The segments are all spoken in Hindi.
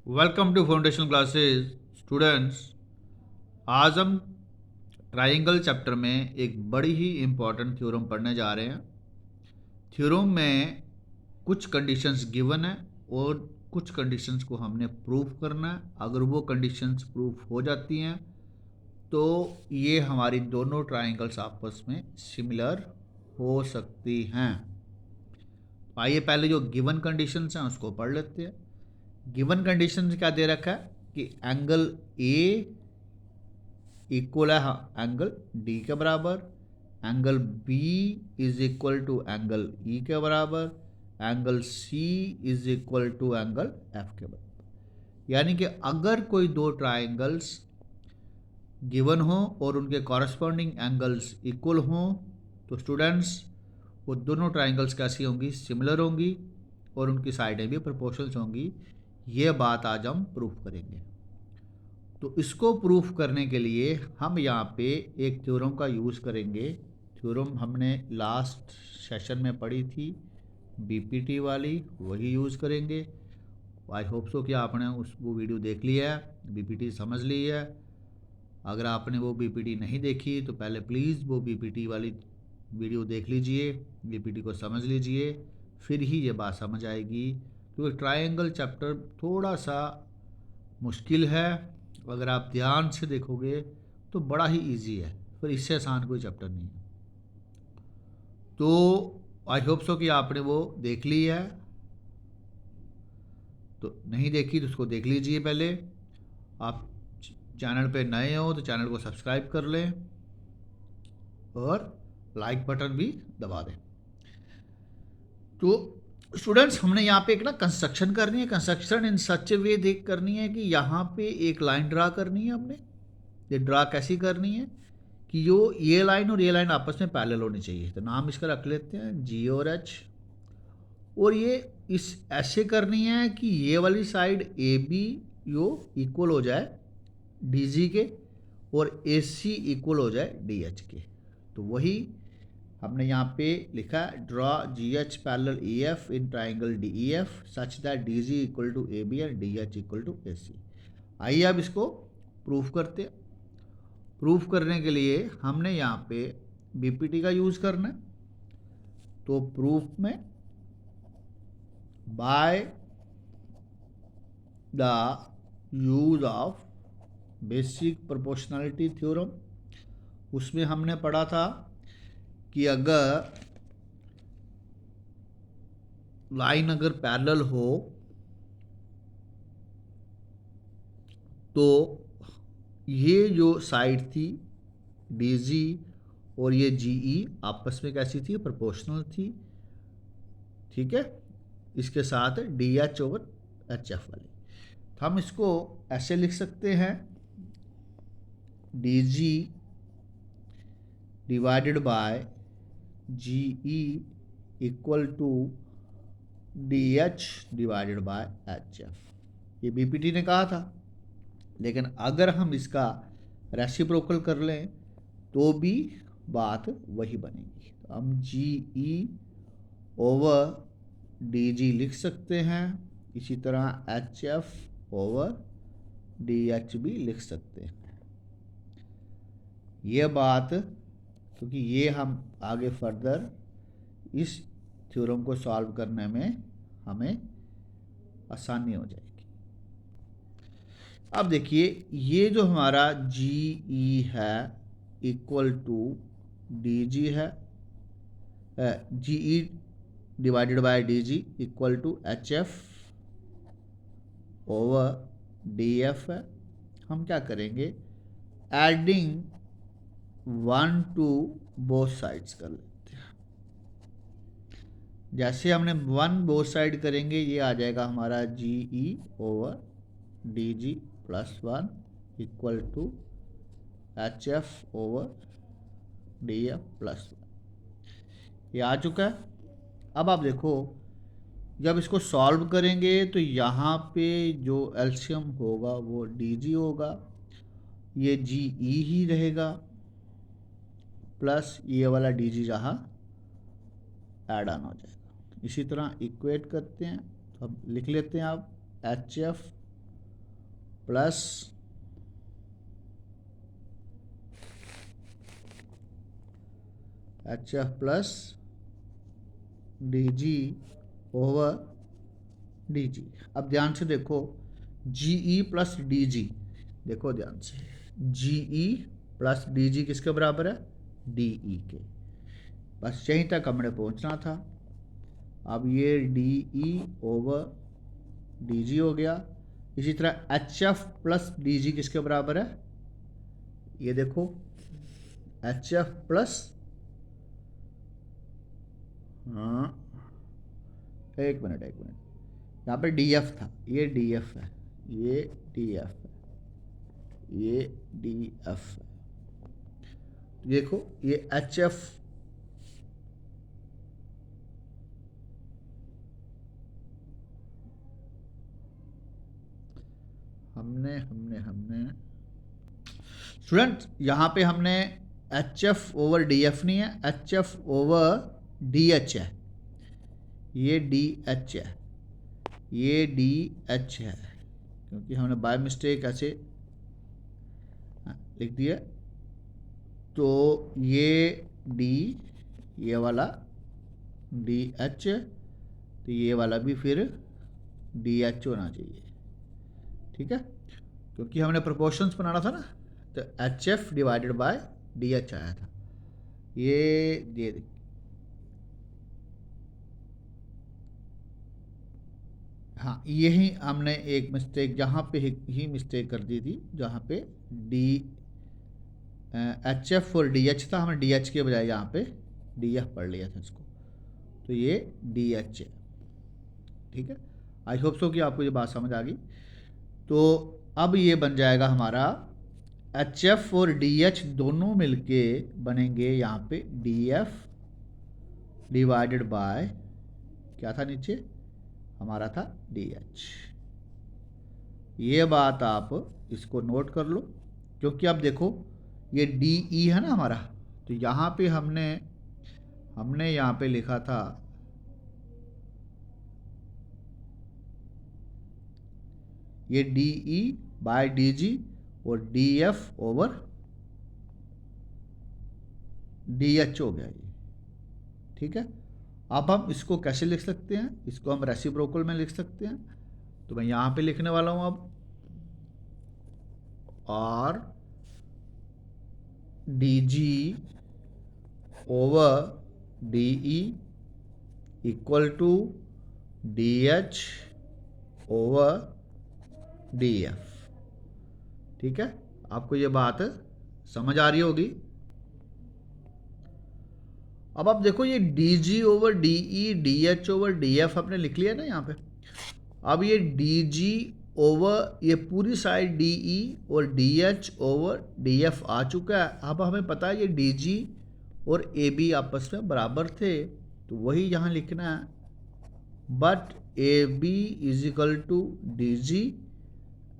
Welcome to foundation classes students. आज हम ट्रायंगल चैप्टर में एक बड़ी ही इम्पॉर्टेंट थ्योरम पढ़ने जा रहे हैं। थ्योरम में कुछ कंडीशंस गिवन है और कुछ कंडीशंस को हमने प्रूफ करना है। अगर वो कंडीशंस प्रूफ हो जाती हैं तो ये हमारी दोनों ट्रायंगल्स आपस में सिमिलर हो सकती हैं। आइए पहले जो गिवन कंडीशंस हैं उसको पढ़ लेते हैं। गिवन कंडीशन क्या दे रखा है कि एंगल ए इक्वल है एंगल डी के बराबर, angle B is equal to angle E के बराबर, angle C is equal to angle F के बराबर। यानी कि अगर कोई दो ट्राइंगल्स गिवन हो और उनके कॉरस्पॉन्डिंग एंगल्स इक्वल हों तो स्टूडेंट्स वो दोनों ट्राइंगल्स कैसी होंगी, सिमिलर होंगी और उनकी साइडें भी प्रोपोर्शनल होंगी। ये बात आज हम प्रूफ करेंगे। तो इसको प्रूफ करने के लिए हम यहाँ पे एक थ्योरम का यूज़ करेंगे। थ्योरम हमने लास्ट सेशन में पढ़ी थी, बीपीटी वाली, वही यूज़ करेंगे। आई होप सो कि आपने वो वीडियो देख लिया है, बीपीटी समझ ली है। अगर आपने वो बीपीटी नहीं देखी तो पहले प्लीज़ वो बीपीटी वाली वीडियो देख लीजिए, बीपीटी को समझ लीजिए, फिर ही ये बात समझ आएगी। क्योंकि ट्रायंगल चैप्टर थोड़ा सा मुश्किल है, अगर आप ध्यान से देखोगे तो बड़ा ही इजी है, फिर इससे आसान कोई चैप्टर नहीं है। तो आई होप सो कि आपने वो देख ली है। तो नहीं देखी तो उसको देख लीजिए पहले। आप चैनल पे नए हो तो चैनल को सब्सक्राइब कर लें और लाइक बटन भी दबा दें। तो स्टूडेंट्स हमने यहाँ पे एक ना कंस्ट्रक्शन करनी है। कंस्ट्रक्शन इन सच वे देख करनी है कि यहाँ पे एक लाइन ड्रा करनी है हमने। ये ड्रा कैसी करनी है कि ये लाइन और ये लाइन आपस में पैरेलल होनी चाहिए। तो नाम इसका रख लेते हैं जी और एच। और ये इस ऐसे करनी है कि ये वाली साइड ए बी यो इक्वल हो जाए डी जी के और ए सी इक्वल हो जाए डी एच के। तो वही हमने यहाँ पे लिखा है, draw G H parallel E F in triangle D E F such that D G equal to A B and D H equal to A C. आइए अब इसको प्रूफ करते हैं। प्रूफ करने के लिए हमने यहाँ पे बीपीटी का यूज़ करना है। तो प्रूफ में by the use of basic proportionality theorem, उसमें हमने पढ़ा था कि अगर लाइन अगर पैरेलल हो तो ये जो साइड थी डी जी और ये जी ई आपस में कैसी थी, प्रोपोर्शनल थी। ठीक है, इसके साथ D H over H F वाली। तो हम इसको ऐसे लिख सकते हैं, D G divided by G E equal to D H divided by H F. ये बीपीटी ने कहा था, लेकिन अगर हम इसका रेसिप्रोकल कर लें तो भी बात वही बनेगी। तो हम जी ई ओवर डी जी लिख सकते हैं, इसी तरह H F over D H भी लिख सकते हैं। ये बात, क्योंकि ये हम आगे फर्दर इस थ्योरम को सॉल्व करने में हमें आसानी हो जाएगी। अब देखिए, ये जो हमारा जी ई है इक्वल टू डी जी है, G E divided by D G equal to H F over D F है। हम क्या करेंगे, एडिंग 1 टू बोथ साइड्स कर लेते हैं। जैसे हमने 1 बोथ साइड करेंगे, ये आ जाएगा हमारा G E over D G plus 1 equal to H F over D F plus 1। ये आ चुका है। अब आप देखो, जब इसको सॉल्व करेंगे तो यहाँ पे जो एलसीएम होगा वो डी जी होगा, ये जी ई ही रहेगा, प्लस ये वाला डी जी जहाँ ऐड ऑन हो जाएगा। इसी तरह इक्वेट करते हैं, तो अब लिख लेते हैं आप H F plus H F plus D G over D जी। अब ध्यान से देखो, जी ई प्लस डी जी, देखो ध्यान से, जी ई प्लस डी जी किसके बराबर है? डी ई के। बस यहीं तक हमने पहुंचना था। अब ये डी ई ओवर डी जी हो गया। इसी तरह H F plus D G किसके बराबर है? ये देखो, एच एफ प्लस, हाँ एक मिनट, यहाँ पे डी एफ था, ये डी एफ है, ये डी एफ है, ये डी एफ है। देखो ये एच एफ हमने स्टूडेंट यहाँ पे हमने H F over D F नहीं है, H F over D H है, ये डी एच है, ये डी एच है, क्योंकि हमने बाय मिस्टेक ऐसे लिख दिया। तो ये डी, ये वाला डी एच, तो ये वाला भी फिर डी एच होना चाहिए, ठीक है, क्योंकि हमने प्रोपोर्शंस बनाना था ना, तो H F divided by D H आया था। ये हाँ, यही हमने एक मिस्टेक यहाँ पे ही मिस्टेक कर दी थी, जहाँ पे डी एच एफ और डी एच था, हमने डी एच के बजाय यहाँ पे डी एफ पढ़ लिया था इसको, तो ये डी एच है, ठीक है। आई होप सो कि आपको ये बात समझ आ गई। तो अब ये बन जाएगा हमारा एच एफ और डी एच दोनों मिलके बनेंगे यहाँ पे डी एफ डिवाइडेड बाय, क्या था नीचे हमारा था डी एच। ये बात आप इसको नोट कर लो, क्योंकि अब देखो ये डी ई है ना हमारा, तो यहाँ पे हमने यहाँ पे लिखा था ये D E by D G और D F over D H हो गया ये, ठीक है। अब हम इसको कैसे लिख सकते हैं? इसको हम रेसिप्रोकल में लिख सकते हैं, तो मैं यहाँ पे लिखने वाला हूँ अब, और D G over D E equal to D H over D F, ठीक है। आपको ये बात समझ आ रही होगी। अब आप देखो ये डी जी ओवर डी ई, D H over D F आपने लिख लिया ना यहाँ पे। अब ये डी जी ओवर ये पूरी साइड डी ई और D H over D F आ चुका है। अब हमें पता है ये डी जी और ए बी आपस में बराबर थे, तो वही यहाँ लिखना है, but A B is equal to D G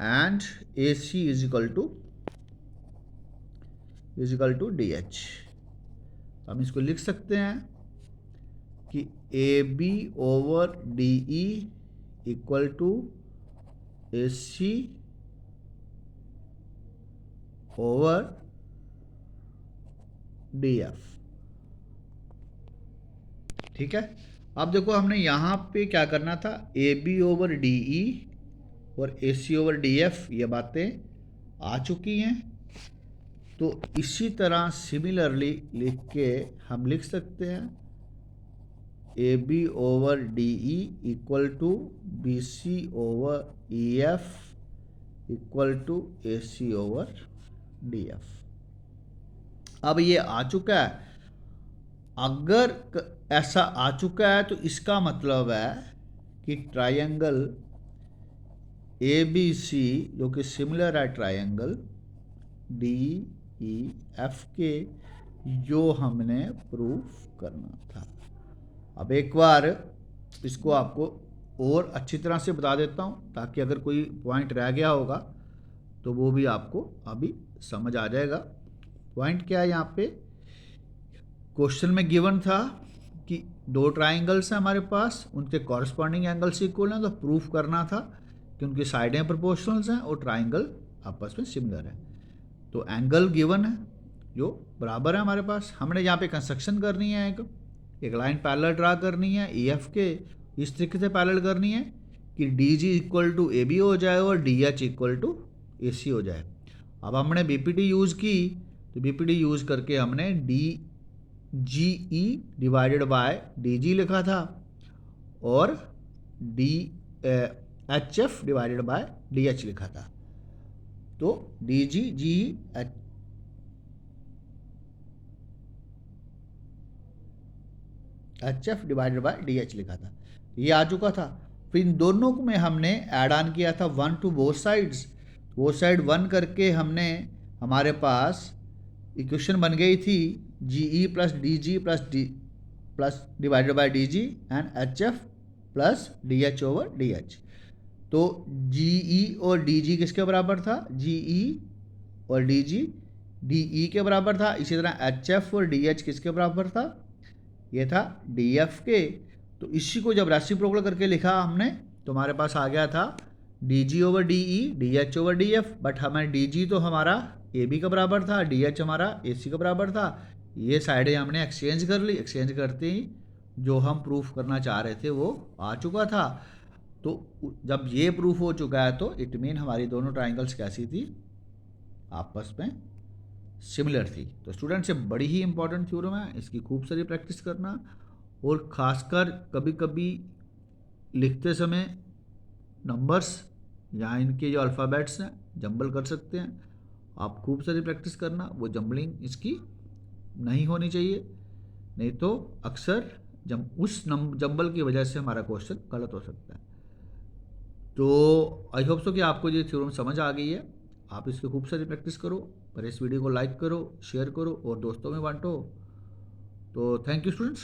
and A C is equal to D H. हम इसको लिख सकते हैं कि A B over D E equal to A C over D F, ठीक है। अब देखो हमने यहाँ पे क्या करना था, A B over D E और A C over D F, ये बातें आ चुकी हैं। तो इसी तरह सिमिलरली लिख के हम लिख सकते हैं A B over D E equal to B C over E F equal to A C over D F. अब ये आ चुका है। अगर ऐसा आ चुका है तो इसका मतलब है कि ट्रायंगल ए बी सी, जो कि सिमिलर है ट्रायंगल डी ई एफ के, जो हमने प्रूफ करना था। अब एक बार इसको आपको और अच्छी तरह से बता देता हूँ, ताकि अगर कोई पॉइंट रह गया होगा तो वो भी आपको अभी समझ आ जाएगा। पॉइंट क्या है यहाँ पे, क्वेश्चन में गिवन था कि दो ट्राइंगल्स हैं हमारे पास, उनके कॉरस्पॉन्डिंग एंगल्स इक्वल हैं, तो प्रूफ करना था कि उनकी साइडें प्रोपोर्शनल्स हैं और ट्राइंगल आपस में सिमिलर है। तो एंगल गिवन है जो बराबर है हमारे पास। हमने यहाँ पे कंस्ट्रक्शन करनी है, एक लाइन पैरेलल ड्रा करनी है ई एफ के, इस तरीके से पैरेलल करनी है कि D G equal to A B हो जाए और D H equal to A C हो जाए। अब हमने बी पी डी यूज़ की, तो बी पी डी यूज़ करके हमने D G E divided by D जी लिखा था और D H F divided by D H लिखा था। तो D G ji H F divided by D H लिखा था, ये आ चुका था। फिर इन दोनों को में हमने ऐड ऑन किया था 1 टू बोथ साइड्स, वो साइड 1 करके हमने हमारे पास इक्वेशन बन गई थी G E plus D plus divided by D G and H F plus D H over D H. तो जी ई और डी जी किसके बराबर था, जी ई और डी जी डी ई के बराबर था। इसी तरह एच एफ और डी एच किसके बराबर था, ये था डी एफ के। तो इसी को जब रेसिप्रोकल करके लिखा हमने तो हमारे पास आ गया था D G over D E D H over D F. But हमें डी जी तो हमारा ए बी का बराबर था, डी एच हमारा ए सी का बराबर था। ये साइडें हमने एक्सचेंज कर ली, एक्सचेंज करते ही जो हम प्रूफ करना चाह रहे थे वो आ चुका था। तो जब ये प्रूफ हो चुका है तो इट मीन हमारी दोनों ट्राइंगल्स कैसी थी, आपस में सिमिलर थी। तो स्टूडेंट्स ये बड़ी ही इंपॉर्टेंट थ्योरम है, इसकी खूब सारी प्रैक्टिस करना और ख़ासकर कभी कभी लिखते समय नंबर्स या इनके जो अल्फ़ाबेट्स हैं जंबल कर सकते हैं। आप खूब सारी प्रैक्टिस करना, वो जंबलिंग इसकी नहीं होनी चाहिए, नहीं तो अक्सर उस जंबल की वजह से हमारा क्वेश्चन गलत हो सकता है। तो आई होप सो कि आपको ये थ्योरम समझ आ गई है। आप इसकी खूब सारी प्रैक्टिस करो और इस वीडियो को लाइक करो, शेयर करो और दोस्तों में बांटो। तो थैंक यू स्टूडेंट्स।